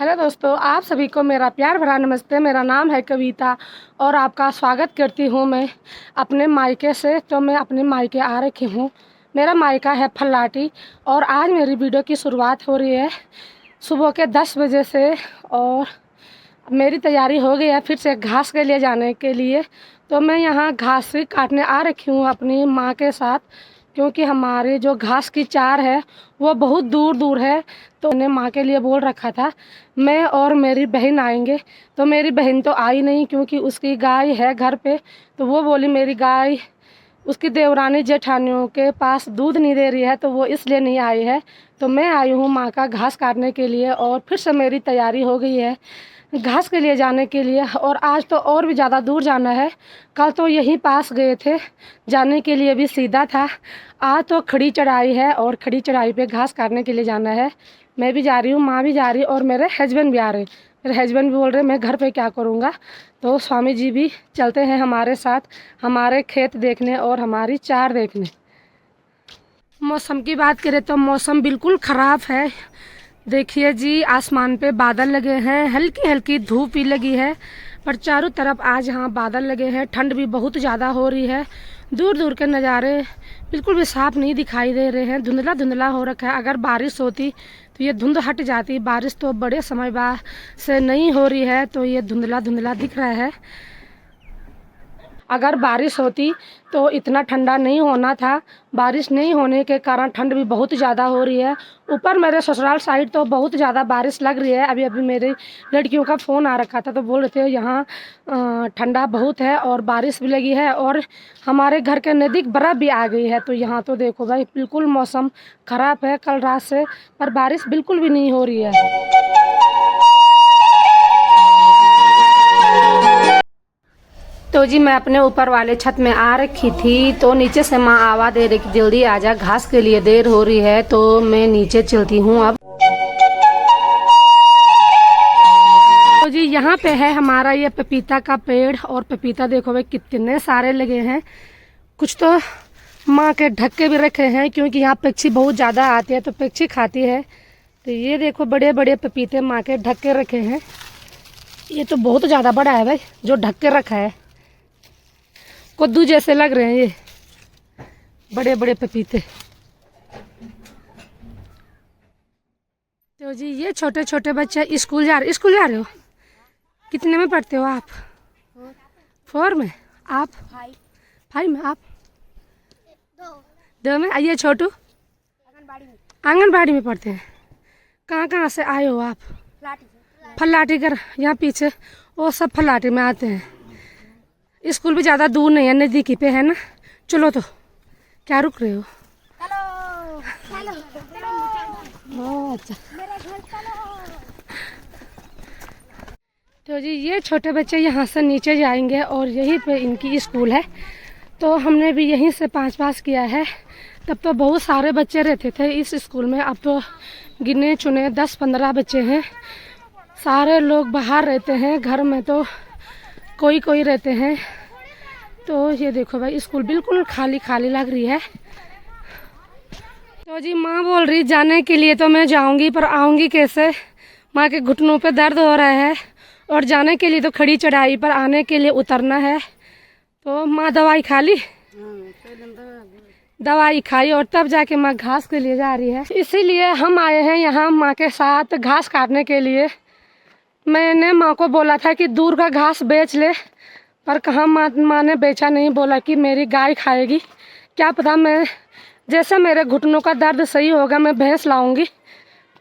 Hello दोस्तों, आप सभी को मेरा प्यार भरा नमस्ते। मेरा नाम है कविता और आपका स्वागत करती हूँ मैं अपने मायके से। तो मैं अपने मायके आ रखी हूँ। मेरा मायका है फल्लाटी और आज मेरी वीडियो की शुरुआत हो रही है सुबह के 10 बजे से। और मेरी तैयारी हो गई है फिर से घास के लिए जाने के लिए। तो मैं यहाँ घास काटने आ रखी हूँ अपनी माँ के साथ, क्योंकि हमारे जो घास की चार है वो बहुत दूर दूर है। तो मैंने माँ के लिए बोल रखा था मैं और मेरी बहन आएंगे। तो मेरी बहन तो आई नहीं क्योंकि उसकी गाय है घर पे। तो वो बोली मेरी गाय उसकी देवरानी जेठानियों के पास दूध नहीं दे रही है, तो वो इसलिए नहीं आई है। तो मैं आई हूँ माँ का घास काटने के लिए और फिर से मेरी तैयारी हो गई है घास के लिए जाने के लिए। और आज तो और भी ज़्यादा दूर जाना है। कल तो यहीं पास गए थे, जाने के लिए भी सीधा था। आज तो खड़ी चढ़ाई है और खड़ी चढ़ाई पे घास काटने के लिए जाना है। मैं भी जा रही हूँ, माँ भी जा रही है और मेरे हस्बैंड भी आ रहे हैं। मेरे हस्बैंड भी बोल रहे हैं मैं घर पे क्या करूँगा। तो स्वामी जी भी चलते हैं हमारे साथ हमारे खेत देखने और हमारी चार देखने। मौसम की बात करें तो मौसम बिल्कुल ख़राब है। देखिए जी, आसमान पे बादल लगे हैं, हल्की हल्की धूप भी लगी है, पर चारों तरफ आज यहाँ बादल लगे हैं। ठंड भी बहुत ज़्यादा हो रही है। दूर दूर के नज़ारे बिल्कुल भी साफ नहीं दिखाई दे रहे हैं, धुंधला धुंधला हो रखा है। अगर बारिश होती तो ये धुंध हट जाती। बारिश तो बड़े समय बाद से नहीं हो रही है, तो ये धुंधला धुंधला दिख रहा है। अगर बारिश होती तो इतना ठंडा नहीं होना था। बारिश नहीं होने के कारण ठंड भी बहुत ज़्यादा हो रही है। ऊपर मेरे ससुराल साइड तो बहुत ज़्यादा बारिश लग रही है। अभी अभी मेरे लड़कियों का फ़ोन आ रखा था, तो बोल रहे थे यहाँ ठंडा बहुत है और बारिश भी लगी है और हमारे घर के नज़दीक बर्फ़ भी आ गई है। तो यहाँ तो देखो भाई, बिल्कुल मौसम ख़राब है कल रात से, पर बारिश बिल्कुल भी नहीं हो रही है। तो जी मैं अपने ऊपर वाले छत में आ रखी थी, तो नीचे से माँ आवाज़ दे रही कि जल्दी आजा, घास के लिए देर हो रही है। तो मैं नीचे चलती हूँ अब। तो जी यहाँ पे है हमारा ये पपीता का पेड़ और पपीता देखो भाई कितने सारे लगे हैं। कुछ तो माँ के ढक्के भी रखे हैं क्योंकि यहाँ पक्षी बहुत ज़्यादा आते हैं तो पक्षी खाती है। तो ये देखो बड़े बड़े पपीते माँ के ढक्के रखे हैं। ये तो बहुत ज़्यादा बड़ा है भाई जो ढक्के रखा है, कद्दू जैसे लग रहे हैं ये बड़े बड़े पपीते। तो जी ये छोटे छोटे बच्चे स्कूल जा रहे हो। कितने में पढ़ते हो आप? 4 में। आप? 5 में। आप? 2 में। आइए छोटू आंगनबाड़ी में पढ़ते हैं। कहाँ कहाँ से आए हो आप? फल्लाटी कर यहाँ पीछे वो सब फल्लाटी में आते हैं। स्कूल भी ज़्यादा दूर नहीं है, नज़दीकी पे है ना। चलो तो क्या रुक रहे हो? Hello hello. अच्छा। तो जी ये छोटे बच्चे यहाँ से नीचे जाएंगे और यहीं पे इनकी स्कूल है। तो हमने भी यहीं से 5 पास किया है। तब तो बहुत सारे बच्चे रहते थे इस स्कूल में, अब तो गिने चुने 10-15 बच्चे हैं। सारे लोग बाहर रहते हैं, घर में तो कोई कोई रहते हैं। तो ये देखो भाई स्कूल बिल्कुल खाली खाली लग रही है। तो जी माँ बोल रही जाने के लिए, तो मैं जाऊंगी पर आऊंगी कैसे? माँ के घुटनों पे दर्द हो रहा है और जाने के लिए तो खड़ी चढ़ाई पर आने के लिए उतरना है। तो माँ दवाई खा ली, दवाई खाई और तब जाके माँ घास के लिए जा रही है। इसीलिए हम आए हैं यहाँ माँ के साथ घास काटने के लिए। मैंने माँ को बोला था कि दूर का घास बेच ले, पर कहाँ माँ ने बेचा नहीं। बोला कि मेरी गाय खाएगी। क्या पता, मैं जैसे मेरे घुटनों का दर्द सही होगा मैं भैंस लाऊंगी।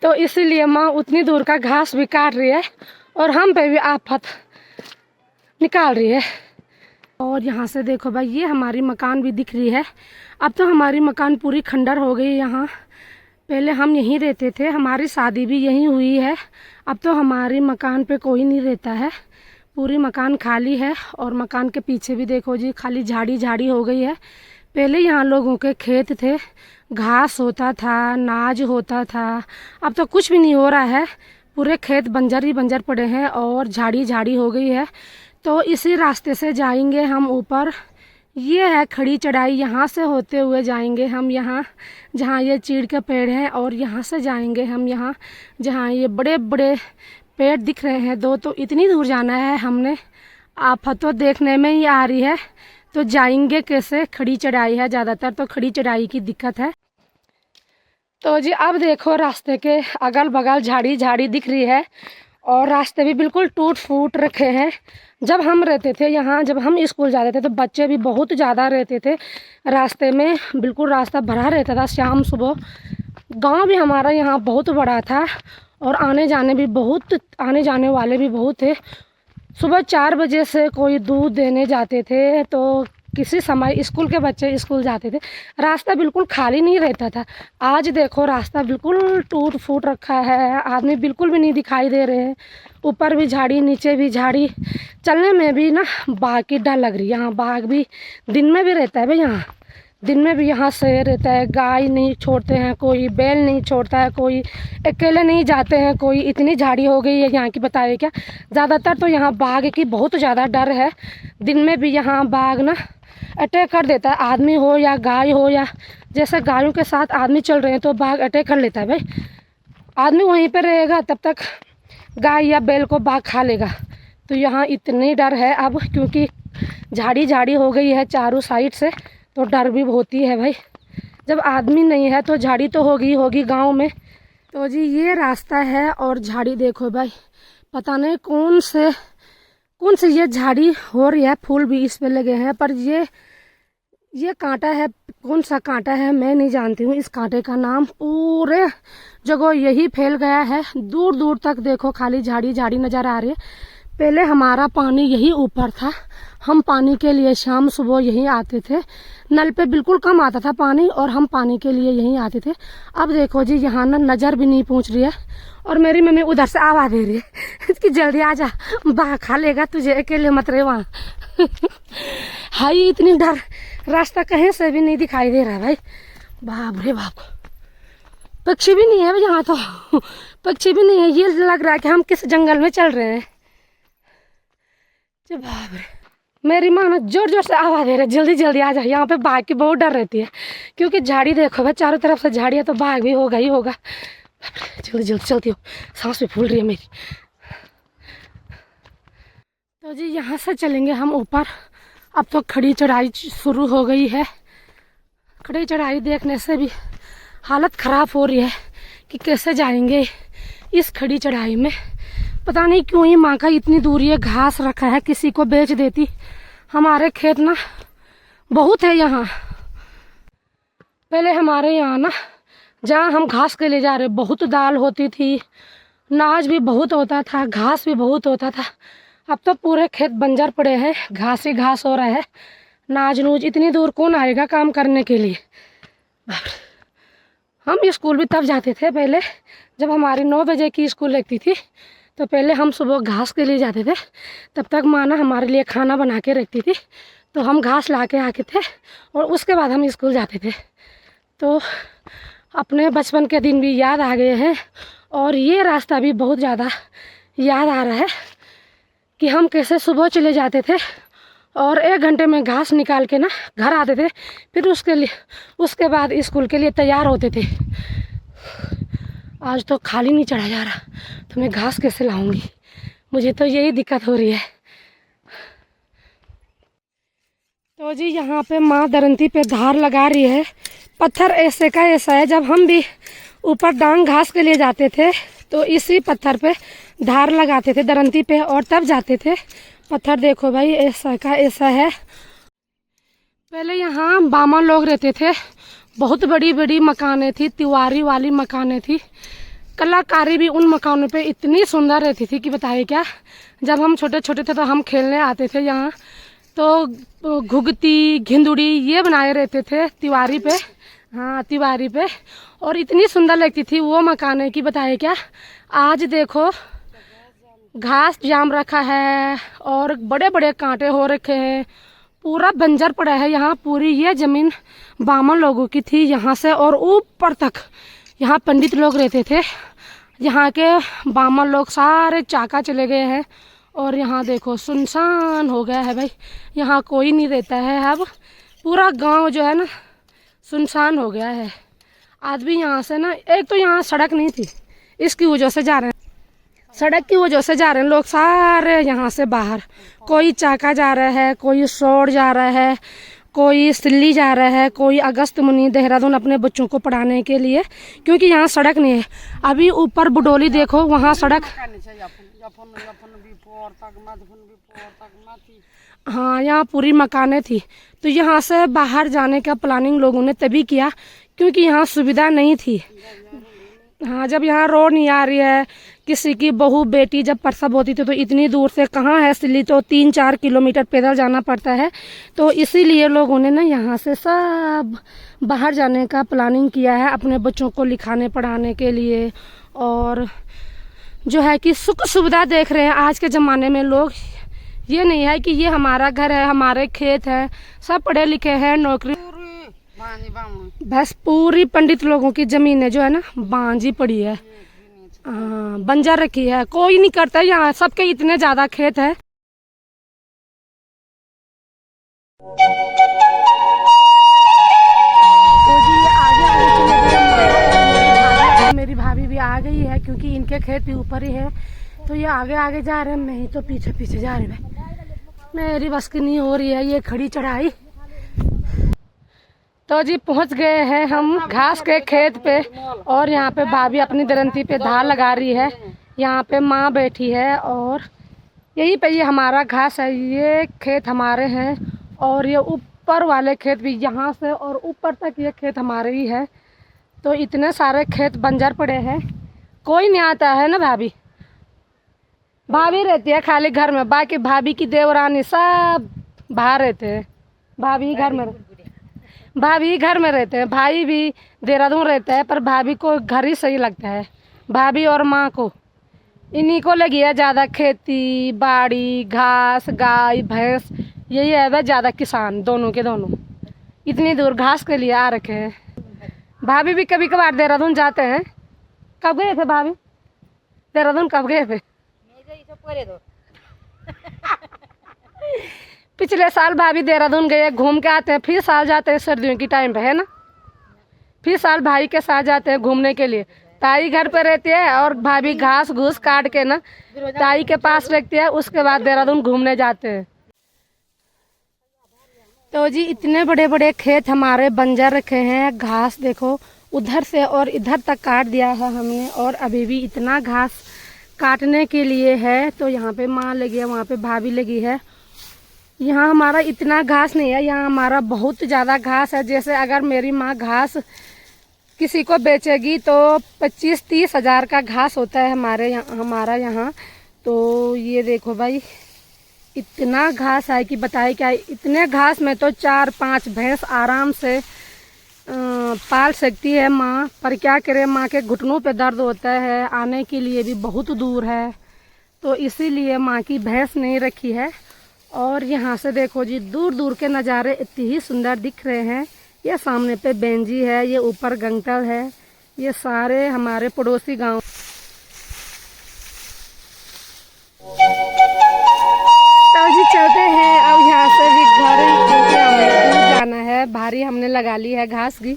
तो इसीलिए माँ उतनी दूर का घास भी काट रही है और हम पे भी आफत निकाल रही है। और यहाँ से देखो भाई ये हमारी मकान भी दिख रही है। अब तो हमारी मकान पूरी खंडर हो गई यहाँ। पहले हम यहीं रहते थे, हमारी शादी भी यहीं हुई है। अब तो हमारी मकान पे कोई नहीं रहता है, पूरी मकान खाली है। और मकान के पीछे भी देखो जी खाली झाड़ी झाड़ी हो गई है। पहले यहाँ लोगों के खेत थे, घास होता था, नाज होता था। अब तो कुछ भी नहीं हो रहा है, पूरे खेत बंजर ही बंजर पड़े हैं और झाड़ी झाड़ी हो गई है। तो इसी रास्ते से जाएंगे हम ऊपर। ये है खड़ी चढ़ाई, यहाँ से होते हुए जाएंगे हम यहाँ जहाँ ये चीड़ के पेड़ हैं, और यहाँ से जाएंगे हम यहाँ जहाँ ये बड़े बड़े पेड़ दिख रहे हैं दो, तो इतनी दूर जाना है हमने। आफत तो देखने में ही आ रही है, तो जाएंगे कैसे? खड़ी चढ़ाई है, ज़्यादातर तो खड़ी चढ़ाई की दिक्कत है। तो जी अब देखो रास्ते के अगल बगल झाड़ी झाड़ी दिख रही है, और रास्ते भी बिल्कुल टूट फूट रखे हैं। जब हम रहते थे यहाँ, जब हम स्कूल जाते थे तो बच्चे भी बहुत ज़्यादा रहते थे रास्ते में, बिल्कुल रास्ता भरा रहता था शाम सुबह। गांव भी हमारा यहाँ बहुत बड़ा था, और आने जाने वाले भी बहुत थे। सुबह 4 बजे से कोई दूध देने जाते थे, तो किसी समय स्कूल के बच्चे स्कूल जाते थे, रास्ता बिल्कुल खाली नहीं रहता था। आज देखो रास्ता बिल्कुल टूट फूट रखा है, आदमी बिल्कुल भी नहीं दिखाई दे रहे हैं। ऊपर भी झाड़ी, नीचे भी झाड़ी, चलने में भी ना बाघ की डर लग रही है। यहाँ बाघ भी दिन में भी रहता है भाई, यहाँ दिन में भी यहाँ शेर रहता है। गाय नहीं छोड़ते हैं, कोई बैल नहीं छोड़ता है, कोई अकेले नहीं जाते हैं कोई। इतनी झाड़ी हो गई है यहाँ की, बताइए क्या। ज़्यादातर तो यहाँ बाघ की बहुत ज़्यादा डर है। दिन में भी यहाँ बाघ ना अटैक कर देता है, आदमी हो या गाय हो, या जैसे गायों के साथ आदमी चल रहे हैं तो बाघ अटैक कर लेता है भाई। आदमी वहीं पर रहेगा तब तक गाय या बैल को बाघ खा लेगा। तो यहाँ इतनी डर है अब, क्योंकि झाड़ी झाड़ी हो गई है चारों साइड से, तो डर भी होती है भाई। जब आदमी नहीं है तो झाड़ी तो होगी गांव में। तो जी ये रास्ता है, और झाड़ी देखो भाई, पता नहीं कौन से ये झाड़ी हो रही है। फूल भी इस पे लगे हैं, पर ये कांटा है, कौन सा कांटा है मैं नहीं जानती हूँ इस कांटे का नाम। पूरे जगह यही फैल गया है, दूर दूर तक देखो खाली झाड़ी झाड़ी नज़र आ रही है। पहले हमारा पानी यही ऊपर था, हम पानी के लिए शाम सुबह यहीं आते थे। नल पे बिल्कुल कम आता था पानी, और हम पानी के लिए यहीं आते थे। अब देखो जी यहाँ ना नज़र भी नहीं पहुँच रही है, और मेरी मम्मी उधर से आवाज़ दे रही है कि जल्दी आ जा, बाघ खा लेगा तुझे, अकेले मत रहे वहाँ। हाई इतनी डर, रास्ता कहीं से भी नहीं दिखाई दे रहा है भाई। बाप रे बाप, पक्षी भी नहीं है यहाँ तो, पक्षी भी नहीं है। ये लग रहा है कि हम किस जंगल में चल रहे हैं। बाप रे, मेरी माँ ना जोर जोर से आवाज़ दे रही है, जल्दी जल्दी आ जा। यहाँ पे बाघ की बहुत डर रहती है, क्योंकि झाड़ी देखो भाई, चारों तरफ से झाड़ी है, तो बाघ भी होगा ही होगा। जल्दी जल्दी चलती हो, सांस भी फूल रही है मेरी। तो जी यहाँ से चलेंगे हम ऊपर। अब तो खड़ी चढ़ाई शुरू हो गई है। खड़ी चढ़ाई देखने से भी हालत ख़राब हो रही है कि कैसे जाएंगे इस खड़ी चढ़ाई में। पता नहीं क्यों ही माँ का इतनी दूर ये घास रखा है, किसी को बेच देती। हमारे खेत ना बहुत है यहाँ। पहले हमारे यहाँ ना, जहाँ हम घास के ले जा रहे, बहुत दाल होती थी, नाज भी बहुत होता था, घास भी बहुत होता था। अब तो पूरे खेत बंजर पड़े हैं, घास ही घास हो रहा है। नाज नूज इतनी दूर कौन आएगा काम करने के लिए। हम स्कूल भी तब जाते थे पहले, जब हमारी 9 बजे की स्कूल लगती थी, तो पहले हम सुबह घास के लिए जाते थे। तब तक माँ ना हमारे लिए खाना बना के रखती थी, तो हम घास ला के आके थे, और उसके बाद हम स्कूल जाते थे। तो अपने बचपन के दिन भी याद आ गए हैं, और ये रास्ता भी बहुत ज़्यादा याद आ रहा है कि हम कैसे सुबह चले जाते थे, और 1 घंटे में घास निकाल के ना घर आते थे। फिर उसके बाद स्कूल के लिए तैयार होते थे। आज तो खाली नहीं चढ़ा जा रहा, तो मैं घास कैसे लाऊंगी? मुझे तो यही दिक्कत हो रही है। तो जी यहाँ पे माँ दरंती पे धार लगा रही है। पत्थर ऐसे का ऐसा है, जब हम भी ऊपर डांग घास के लिए जाते थे तो इसी पत्थर पे धार लगाते थे दरंती पे, और तब जाते थे। पत्थर देखो भाई ऐसा का ऐसा है। पहले यहाँ बामन लोग रहते थे, बहुत बड़ी बड़ी मकानें थी, तिवारी वाली मकानें थी। कलाकारी भी उन मकानों पे इतनी सुंदर रहती थी कि बताइए क्या। जब हम छोटे छोटे थे तो हम खेलने आते थे यहाँ, तो घुगती घिंदुड़ी ये बनाए रहते थे तिवारी पे, हाँ तिवारी पे, और इतनी सुंदर लगती थी वो मकानें की बताइए क्या। आज देखो घास जाम रखा है, और बड़े बड़े कांटे हो रखे हैं, पूरा बंजर पड़ा है यहाँ। पूरी ये ज़मीन बामन लोगों की थी यहाँ से और ऊपर तक। यहाँ पंडित लोग रहते थे, यहाँ के बामन लोग सारे चाका चले गए हैं, और यहाँ देखो सुनसान हो गया है भाई, यहाँ कोई नहीं रहता है। अब पूरा गांव जो है ना सुनसान हो गया है। आदमी यहाँ से ना, एक तो यहाँ सड़क नहीं थी, इसकी वजह से जा रहे हैं। सड़क की वजह से जा रहे हैं लोग सारे यहाँ से बाहर। कोई चाका जा रहा है, कोई सोड़ जा रहा है, कोई सिल्ली जा रहा है, कोई अगस्त मुनि देहरादून अपने बच्चों को पढ़ाने के लिए, क्योंकि यहाँ सड़क नहीं है। अभी ऊपर बुडोली देखो, वहाँ सड़क, हाँ यहाँ पूरी मकानें थी। तो यहाँ से बाहर जाने का प्लानिंग लोगों ने तभी किया क्योंकि यहाँ सुविधा नहीं थी। हाँ, जब यहाँ रोड नहीं आ रही है, किसी की बहू बेटी जब प्रसव होती थी तो इतनी दूर से कहाँ है सिल्ली, तो 3-4 किलोमीटर पैदल जाना पड़ता है। तो इसीलिए लोगों ने ना यहाँ से सब बाहर जाने का प्लानिंग किया है अपने बच्चों को लिखाने पढ़ाने के लिए। और जो है कि सुख सुविधा देख रहे हैं आज के ज़माने में लोग। ये नहीं है कि ये हमारा घर है, हमारे खेत है, सब पढ़े लिखे हैं, नौकरी, बस पूरी पंडित लोगों की जमीनें जो है ना बांझी पड़ी है, बंजर रखी है, कोई नहीं करता। यहाँ सबके इतने ज्यादा खेत है। तो जी आगे आगे मेरी भाभी भी आ गई है क्योंकि इनके खेत भी ऊपर ही है। तो ये आगे आगे जा रहे हैं, मैं ही तो पीछे पीछे जा रही है। मेरी बस की नहीं हो रही है ये खड़ी चढ़ाई। तो जी पहुंच गए हैं हम घास के खेत पे, और यहाँ पे भाभी अपनी दरंती पे धार लगा रही है। यहाँ पे माँ बैठी है और यही पे ये हमारा घास है। ये खेत हमारे हैं और ये ऊपर वाले खेत भी, यहाँ से और ऊपर तक ये खेत हमारे ही है। तो इतने सारे खेत बंजर पड़े हैं, कोई नहीं आता है ना। भाभी भाभी रहती है खाली घर में, बाकी भाभी की देवरानी सब बाहर रहते हैं। भाभी घर में रहते हैं। भाई भी देहरादून रहता है, पर भाभी को घर ही सही लगता है। भाभी और माँ को, इन्हीं को लगी है ज़्यादा खेती बाड़ी, घास, गाय भैंस, यही है वह ज़्यादा किसान, दोनों के दोनों इतनी दूर घास के लिए आ रखे हैं। भाभी भी कभी कभार देहरादून जाते हैं। कब गए थे भाभी देहरादून, कब गए थे? पिछले साल भाभी देहरादून गए, घूम के आते हैं, फिर साल जाते हैं सर्दियों की टाइम पे, है ना। फिर साल भाई के साथ जाते हैं घूमने के लिए। ताई घर पे रहती है और भाभी घास घूस काट के ना ताई के पास रखती है, उसके बाद देहरादून घूमने जाते हैं। तो जी इतने बड़े बड़े खेत हमारे बंजर रखे हैं। घास देखो उधर से और इधर तक काट दिया है हमने, और अभी भी इतना घास काटने के लिए है। तो यहाँ पे माँ लगी है, वहाँ पे भाभी लगी है। यहाँ हमारा इतना घास नहीं है, यहाँ हमारा बहुत ज़्यादा घास है। जैसे अगर मेरी माँ घास किसी को बेचेगी तो 25-30 हज़ार का घास होता है हमारा यहाँ। तो ये देखो भाई इतना घास है कि बताए क्या। इतने घास में तो 4-5 भैंस आराम से पाल सकती है माँ, पर क्या करे, माँ के घुटनों पे दर्द होता है, आने के लिए भी बहुत दूर है। तो इसीलिए माँ की भैंस नहीं रखी है। और यहाँ से देखो जी दूर दूर के नज़ारे इतने ही सुंदर दिख रहे हैं। ये सामने पे बेंजी है, ये ऊपर गंगटल है, ये सारे हमारे पड़ोसी गांव। तो जी चलते हैं अब यहाँ से भी घर, क्योंकि हमें दूर जाना है। भारी हमने लगा ली है घास की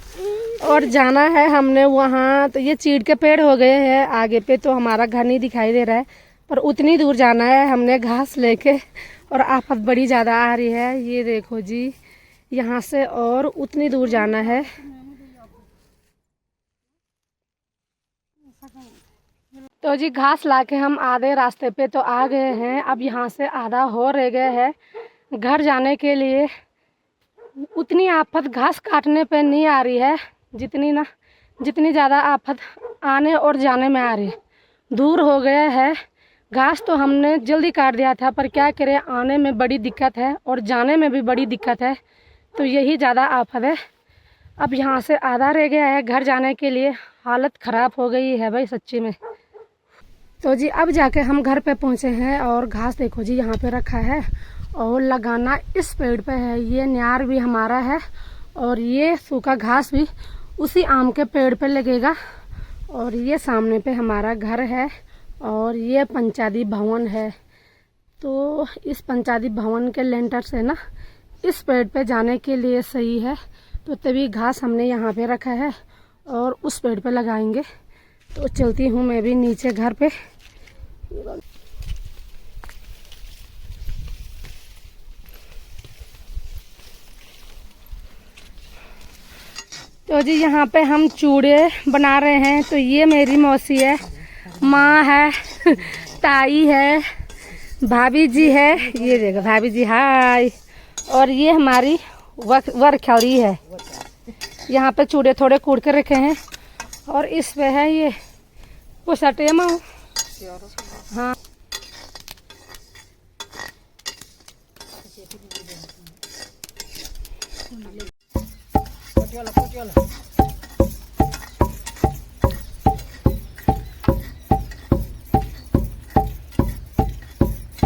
और जाना है हमने वहाँ। तो ये चीड़ के पेड़ हो गए हैं आगे पे, तो हमारा घर नहीं दिखाई दे रहा है, पर उतनी दूर जाना है हमने घास लेके। और आफत बड़ी ज़्यादा आ रही है, ये देखो जी यहाँ से और उतनी दूर जाना है। तो जी घास लाके हम आधे रास्ते पे तो आ गए हैं। अब यहाँ से आधा हो रह गया है घर जाने के लिए। उतनी आफत घास काटने पे नहीं आ रही है जितनी ज़्यादा आफत आने और जाने में आ रही है। दूर हो गया है। घास तो हमने जल्दी काट दिया था, पर क्या करें, आने में बड़ी दिक्कत है और जाने में भी बड़ी दिक्कत है। तो यही ज़्यादा आफत है। अब यहाँ से आधा रह गया है घर जाने के लिए। हालत ख़राब हो गई है भाई सच्ची में। तो जी अब जाके हम घर पे पहुँचे हैं और घास देखो जी यहाँ पे रखा है और लगाना इस पेड़ पे है। ये न्यार भी हमारा है और ये सूखा घास भी उसी आम के पेड़ पे लगेगा। और ये सामने पे हमारा घर है और ये पंचायती भवन है। तो इस पंचायती भवन के लेंटर से ना इस पेड़ पे जाने के लिए सही है। तो तभी घास हमने यहाँ पे रखा है और उस पेड़ पे लगाएंगे। तो चलती हूँ मैं भी नीचे घर पे। तो जी यहाँ पे हम चूड़े बना रहे हैं। तो ये मेरी मौसी है, माँ है, ताई है, भाभी जी है, ये देखो भाभी जी हाय। और ये हमारी वर्कखड़ी है। यहाँ पे चूड़े थोड़े कूट के रखे हैं और इस पे है ये पुसटे माँ। हाँ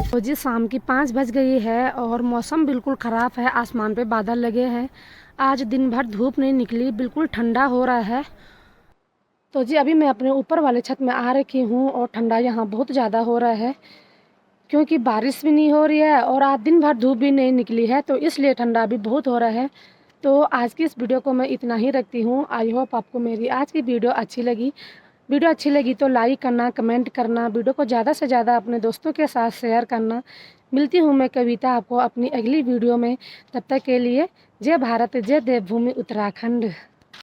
तो जी शाम की 5 बज गई है और मौसम बिल्कुल ख़राब है। आसमान पे बादल लगे हैं। आज दिन भर धूप नहीं निकली, बिल्कुल ठंडा हो रहा है। तो जी अभी मैं अपने ऊपर वाले छत में आ रखी हूँ और ठंडा यहाँ बहुत ज़्यादा हो रहा है क्योंकि बारिश भी नहीं हो रही है और आज दिन भर धूप भी नहीं निकली है, तो इसलिए ठंडा भी बहुत हो रहा है। तो आज की इस वीडियो को मैं इतना ही रखती हूँ। आई होप आपको मेरी आज की वीडियो अच्छी लगी। वीडियो अच्छी लगी तो लाइक करना, कमेंट करना, वीडियो को ज़्यादा से ज़्यादा अपने दोस्तों के साथ शेयर करना। मिलती हूँ मैं कविता आपको अपनी अगली वीडियो में। तब तक के लिए जय भारत, जय देवभूमि उत्तराखंड।